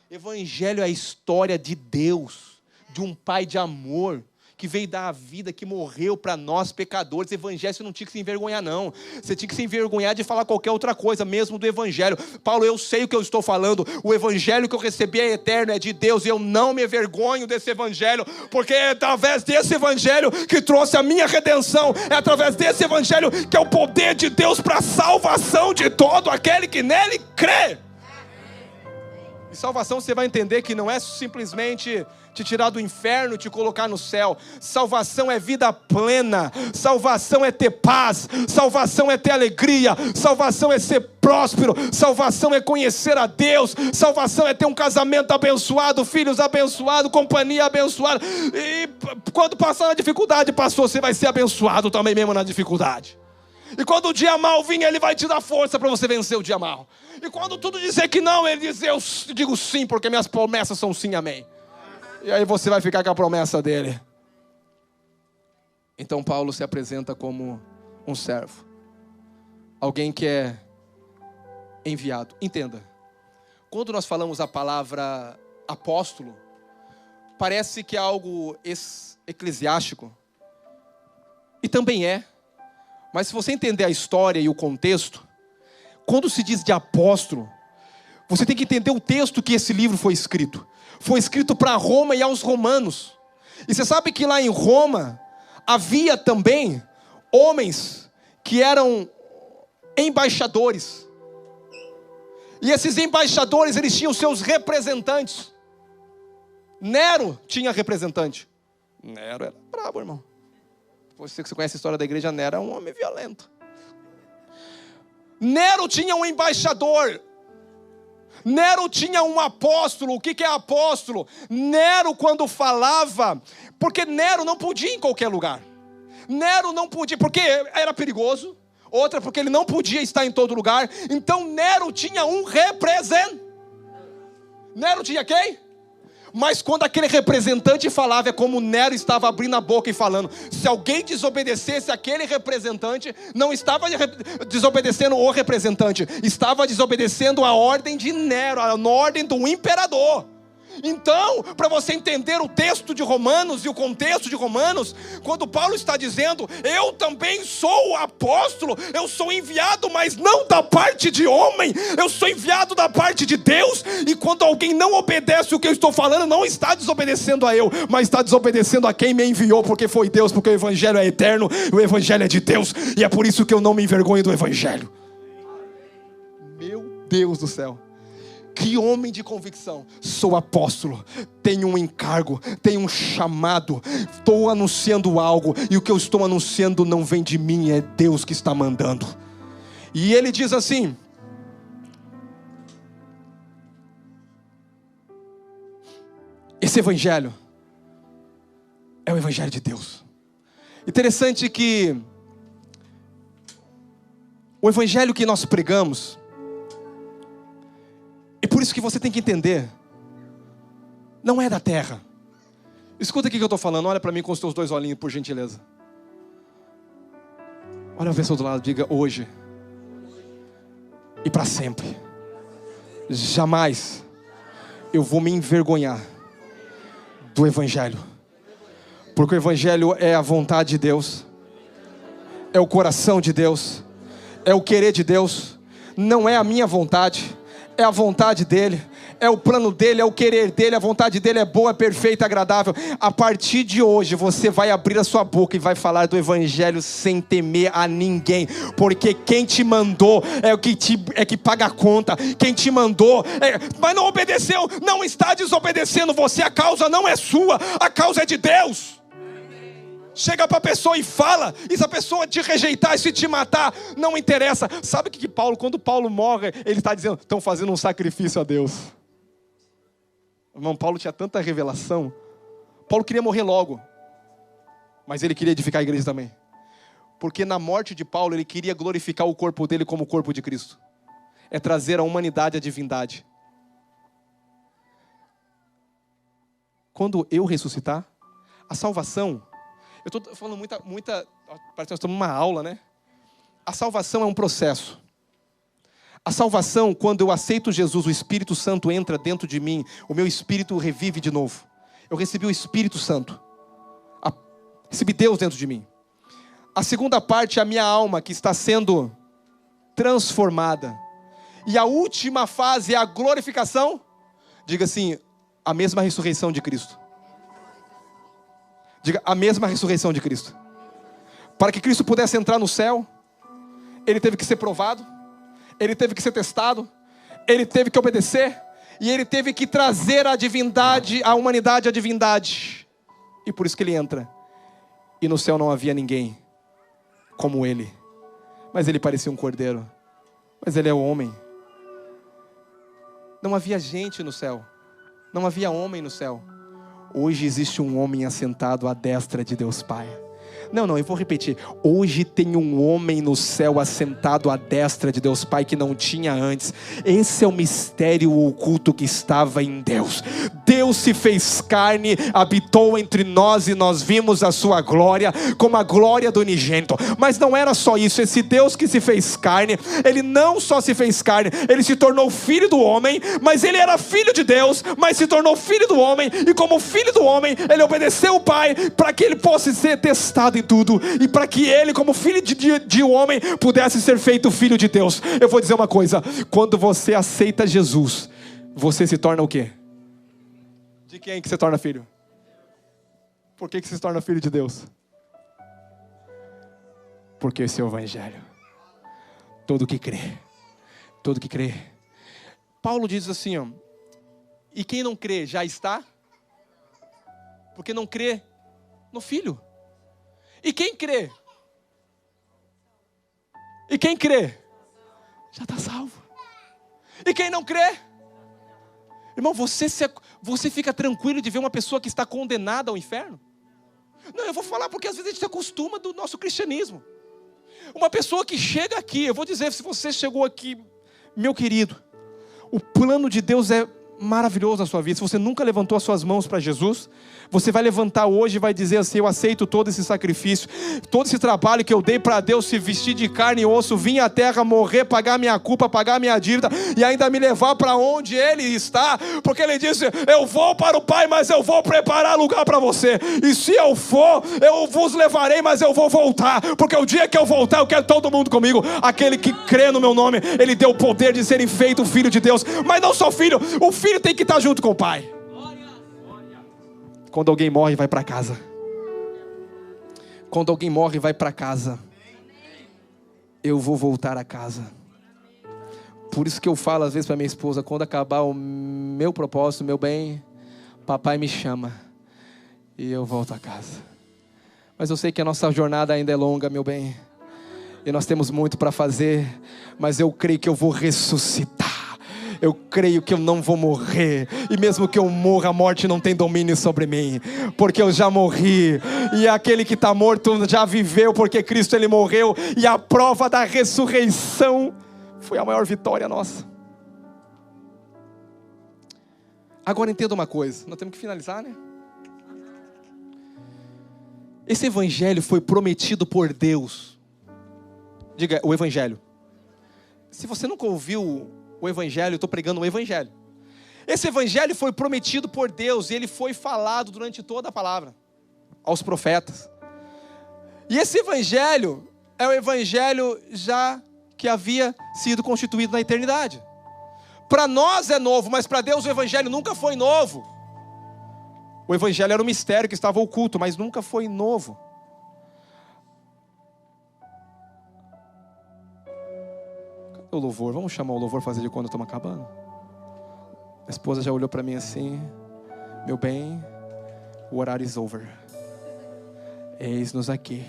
Evangelho é a história de Deus, de um Pai de amor, que veio dar a vida, que morreu para nós pecadores. Evangelho você não tinha que se envergonhar não. Você tinha que se envergonhar de falar qualquer outra coisa, mesmo do Evangelho. Paulo, eu sei o que eu estou falando. O Evangelho que eu recebi é eterno, é de Deus. E eu não me envergonho desse Evangelho, porque é através desse Evangelho que trouxe a minha redenção. É através desse Evangelho que é o poder de Deus para a salvação de todo aquele que nele crê. E salvação você vai entender que não é simplesmente te tirar do inferno e te colocar no céu. Salvação é vida plena. Salvação é ter paz. Salvação é ter alegria. Salvação é ser próspero. Salvação é conhecer a Deus. Salvação é ter um casamento abençoado, filhos abençoados, companhia abençoada. E quando passar na dificuldade, pastor, você vai ser abençoado também mesmo na dificuldade. E quando o dia mal vir, Ele vai te dar força para você vencer o dia mal. E quando tudo dizer que não, Ele diz: eu digo sim, porque minhas promessas são sim, amém. E aí você vai ficar com a promessa dEle. Então Paulo se apresenta como um servo, alguém que é enviado. Entenda, quando nós falamos a palavra apóstolo, parece que é algo eclesiástico, e também é. Mas se você entender a história e o contexto, quando se diz de apóstolo, você tem que entender o texto que esse livro foi escrito. Foi escrito para Roma e aos romanos. E você sabe que lá em Roma havia também homens que eram embaixadores. E esses embaixadores, eles tinham seus representantes. Nero tinha representante. Nero era brabo, irmão. Você que conhece a história da igreja, Nero é um homem violento. Nero tinha um embaixador. Nero tinha um apóstolo. O que é apóstolo? Nero, quando falava, porque Nero não podia ir em qualquer lugar. Nero não podia, porque era perigoso. Outra, porque ele não podia estar em todo lugar. Então Nero tinha um representante. Nero tinha quem? Mas quando aquele representante falava, é como Nero estava abrindo a boca e falando. Se alguém desobedecesse aquele representante, não estava desobedecendo o representante, estava desobedecendo a ordem de Nero, a ordem do imperador. Então, para você entender o texto de Romanos e o contexto de Romanos, quando Paulo está dizendo: eu também sou apóstolo, eu sou enviado, mas não da parte de homem, eu sou enviado da parte de Deus. E quando alguém não obedece o que eu estou falando, não está desobedecendo a eu, mas está desobedecendo a quem me enviou, porque foi Deus, porque o evangelho é eterno, o evangelho é de Deus, e é por isso que eu não me envergonho do evangelho. Meu Deus do céu, que homem de convicção. Sou apóstolo, tenho um encargo, tenho um chamado, estou anunciando algo, e o que eu estou anunciando não vem de mim, é Deus que está mandando. E ele diz assim: esse evangelho é o evangelho de Deus. Interessante que o evangelho que nós pregamos, e por isso que você tem que entender, não é da terra. Escuta aqui que eu estou falando, olha para mim com os teus dois olhinhos, por gentileza. Olha a pessoa do lado, diga: hoje e para sempre, jamais eu vou me envergonhar do evangelho. Porque o evangelho é a vontade de Deus, é o coração de Deus, é o querer de Deus. Não é a minha vontade, é a vontade dele, é o plano dele, é o querer dele, a vontade dele é boa, perfeita, agradável. A partir de hoje você vai abrir a sua boca e vai falar do evangelho sem temer a ninguém, porque quem te mandou é que paga a conta. Quem te mandou mas não obedeceu, não está desobedecendo você. A causa não é sua, a causa é de Deus. Chega para a pessoa e fala, e se a pessoa te rejeitar e se te matar, não interessa. Sabe o que Paulo, quando Paulo morre, ele está dizendo, estão fazendo um sacrifício a Deus. Irmão, Paulo tinha tanta revelação. Paulo queria morrer logo, mas ele queria edificar a igreja também, porque na morte de Paulo, ele queria glorificar o corpo dele como o corpo de Cristo. É trazer a humanidade à divindade. Quando eu ressuscitar, a salvação, eu estou falando muita, parece que nós estamos numa aula, né? A salvação é um processo. A salvação, quando eu aceito Jesus, o Espírito Santo entra dentro de mim, o meu espírito revive de novo. Eu recebi o Espírito Santo. Recebi Deus dentro de mim. A segunda parte é a minha alma que está sendo transformada. E a última fase é a glorificação. Diga assim, a mesma ressurreição de Cristo. Diga, a mesma ressurreição de Cristo. Para que Cristo pudesse entrar no céu, Ele teve que ser provado, Ele teve que ser testado, Ele teve que obedecer, e Ele teve que trazer a divindade, a humanidade à divindade. E por isso que Ele entra. E no céu não havia ninguém como Ele. Mas Ele parecia um cordeiro. Mas Ele é o homem. Não havia gente no céu. Não havia homem no céu. Hoje existe um homem assentado à destra de Deus Pai. Não, eu vou repetir. Hoje tem um homem no céu assentado à destra de Deus Pai que não tinha antes. Esse é o mistério oculto que estava em Deus. Deus se fez carne, habitou entre nós e nós vimos a sua glória como a glória do unigênito. Mas não era só isso. Esse Deus que se fez carne, Ele não só se fez carne, Ele se tornou filho do homem, mas Ele era filho de Deus, mas se tornou filho do homem, e como filho do homem, Ele obedeceu o Pai para que Ele possa ser testado em tudo, e para que Ele, como filho de homem, pudesse ser feito filho de Deus. Eu vou dizer uma coisa: quando você aceita Jesus, você se torna o quê? De quem que você torna filho? Por que você se torna filho de Deus? Porque esse é o evangelho. Todo que crê. Paulo diz assim, ó, e quem não crê já está, porque não crê no Filho. E quem crê? E quem crê? Já está salvo. E quem não crê? Irmão, você fica tranquilo de ver uma pessoa que está condenada ao inferno? Não, eu vou falar porque às vezes a gente se acostuma do nosso cristianismo. Uma pessoa que chega aqui, eu vou dizer, se você chegou aqui, meu querido, o plano de Deus é maravilhoso na sua vida. Se você nunca levantou as suas mãos para Jesus, você vai levantar hoje e vai dizer assim: eu aceito todo esse sacrifício, todo esse trabalho que eu dei para Deus, se vestir de carne e osso, vir à terra, morrer, pagar minha culpa, pagar minha dívida e ainda me levar para onde Ele está, porque Ele disse: eu vou para o Pai, mas eu vou preparar lugar para você, e se eu for, eu vos levarei, mas eu vou voltar, porque o dia que eu voltar, eu quero todo mundo comigo. Aquele que crê no meu nome, Ele deu o poder de serem feito filho de Deus. Mas não só filho, o filho tem que estar junto com o Pai. Quando alguém morre, vai para casa. Quando alguém morre, vai para casa. Eu vou voltar a casa. Por isso que eu falo às vezes para minha esposa: quando acabar o meu propósito, meu bem, papai me chama e eu volto a casa. Mas eu sei que a nossa jornada ainda é longa, meu bem, e nós temos muito para fazer, mas eu creio que eu vou ressuscitar. Eu creio que eu não vou morrer, e mesmo que eu morra, a morte não tem domínio sobre mim, porque eu já morri, e aquele que está morto já viveu, porque Cristo, Ele morreu, e a prova da ressurreição foi a maior vitória nossa. Agora entenda uma coisa, nós temos que finalizar, né? Esse evangelho foi prometido por Deus. Diga, o evangelho. Se você nunca ouviu o evangelho, eu estou pregando o evangelho. Esse evangelho foi prometido por Deus, e ele foi falado durante toda a palavra, aos profetas. E esse evangelho é o evangelho já que havia sido constituído na eternidade. Para nós é novo, mas para Deus o evangelho nunca foi novo. O evangelho era um mistério que estava oculto, mas nunca foi novo. Cadê o louvor? Vamos chamar o louvor, fazer de quando estamos acabando? A esposa já olhou para mim assim: meu bem, o horário is over. Eis-nos aqui.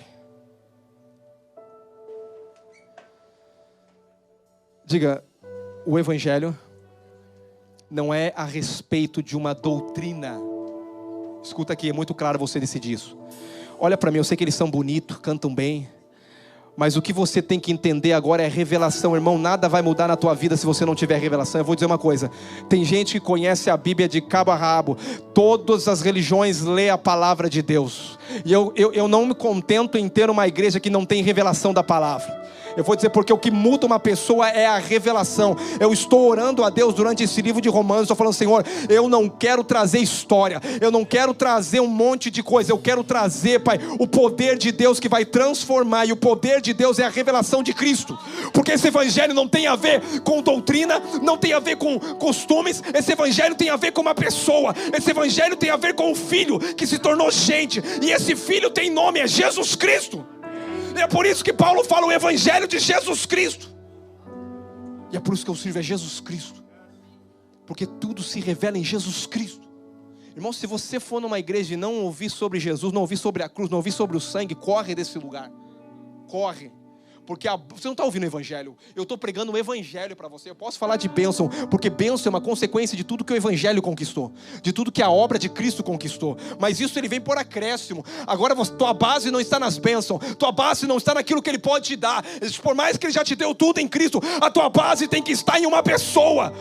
Diga, o evangelho não é a respeito de uma doutrina. Escuta aqui, é muito claro você decidir isso. Olha para mim, eu sei que eles são bonitos, cantam bem, mas o que você tem que entender agora é revelação, irmão. Nada vai mudar na tua vida se você não tiver revelação. Eu vou dizer uma coisa: tem gente que conhece a Bíblia de cabo a rabo. Todas as religiões lê a palavra de Deus. E eu não me contento em ter uma igreja que não tem revelação da palavra. Eu vou dizer porque o que muda uma pessoa é a revelação. Eu estou orando a Deus durante esse livro de Romanos. Estou falando: Senhor, eu não quero trazer história, eu não quero trazer um monte de coisa. Eu quero trazer, Pai, o poder de Deus que vai transformar. E o poder de Deus é a revelação de Cristo. Porque esse evangelho não tem a ver com doutrina, não tem a ver com costumes. Esse evangelho tem a ver com uma pessoa. Esse evangelho tem a ver com o Filho que se tornou gente. E esse Filho tem nome, é Jesus Cristo. E é por isso que Paulo fala o evangelho de Jesus Cristo. E é por isso que eu sirvo a Jesus Cristo. Porque tudo se revela em Jesus Cristo. Irmão, se você for numa igreja e não ouvir sobre Jesus, não ouvir sobre a cruz, não ouvir sobre o sangue, corre desse lugar. Corre. Porque você não está ouvindo o evangelho. Eu estou pregando o evangelho para você. Eu posso falar de bênção, porque bênção é uma consequência de tudo que o evangelho conquistou, de tudo que a obra de Cristo conquistou. Mas isso ele vem por acréscimo. Agora tua base não está nas bênçãos, tua base não está naquilo que ele pode te dar. Por mais que ele já te deu tudo em Cristo, a tua base tem que estar em uma pessoa.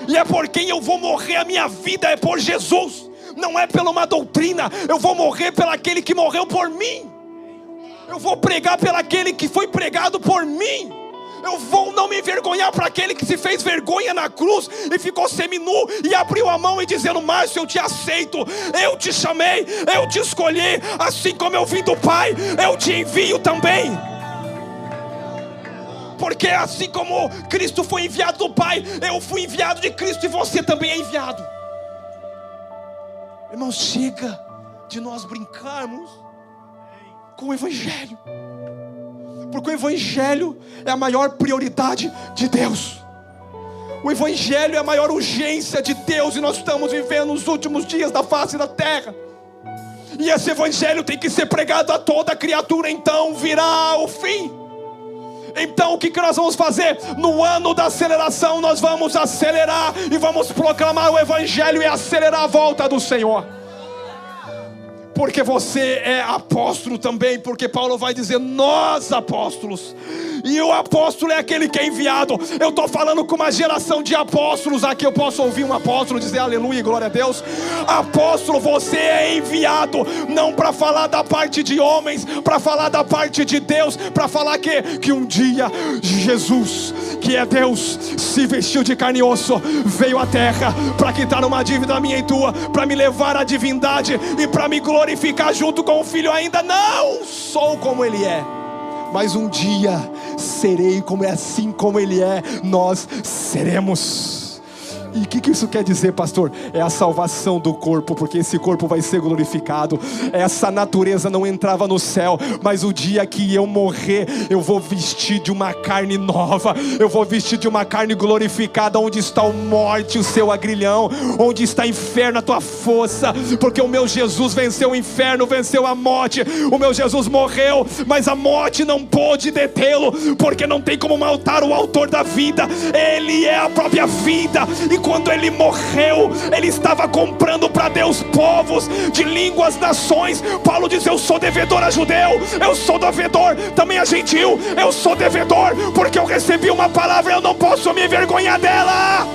E é por quem eu vou morrer a minha vida, é por Jesus. Não é pela uma doutrina. Eu vou morrer pelo aquele que morreu por mim. Eu vou pregar pelo aquele que foi pregado por mim. Eu vou não me envergonhar para aquele que se fez vergonha na cruz e ficou seminu e abriu a mão e dizendo: Márcio, eu te aceito, eu te chamei, eu te escolhi, assim como eu vim do Pai, eu te envio também. Porque assim como Cristo foi enviado do Pai, eu fui enviado de Cristo e você também é enviado. Irmão, chega de nós brincarmos com o evangelho, porque o evangelho é a maior prioridade de Deus. O evangelho é a maior urgência de Deus, e nós estamos vivendo os últimos dias da face da terra, e esse evangelho tem que ser pregado a toda criatura. Então virá o fim. Então o que nós vamos fazer? No ano da aceleração nós vamos acelerar e vamos proclamar o evangelho e acelerar a volta do Senhor. Porque você é apóstolo também, porque Paulo vai dizer: nós apóstolos. E o apóstolo é aquele que é enviado. Eu estou falando com uma geração de apóstolos aqui. Eu posso ouvir um apóstolo dizer aleluia e glória a Deus. Apóstolo, você é enviado, não para falar da parte de homens, para falar da parte de Deus, para falar que um dia Jesus, que é Deus, se vestiu de carne e osso, veio à terra para quitar uma dívida minha e tua, para me levar à divindade e para me glorificar junto com o Filho. Ainda não sou como Ele é, mas um dia serei como é, assim como Ele é, nós seremos. E o que isso quer dizer, pastor? É a salvação do corpo, porque esse corpo vai ser glorificado. Essa natureza não entrava no céu, mas o dia que eu morrer, eu vou vestir de uma carne nova, eu vou vestir de uma carne glorificada. Onde está a morte, o seu agrilhão? Onde está o inferno, a tua força? Porque o meu Jesus venceu o inferno, venceu a morte. O meu Jesus morreu, mas a morte não pôde detê-lo, porque não tem como matar o autor da vida. Ele é a própria vida. E quando Ele morreu, Ele estava comprando para Deus povos de línguas, nações. Paulo diz: eu sou devedor a judeu, eu sou devedor também a gentil. Eu sou devedor porque eu recebi uma palavra, eu não posso me envergonhar dela.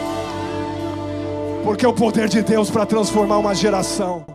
Porque é o poder de Deus para transformar uma geração.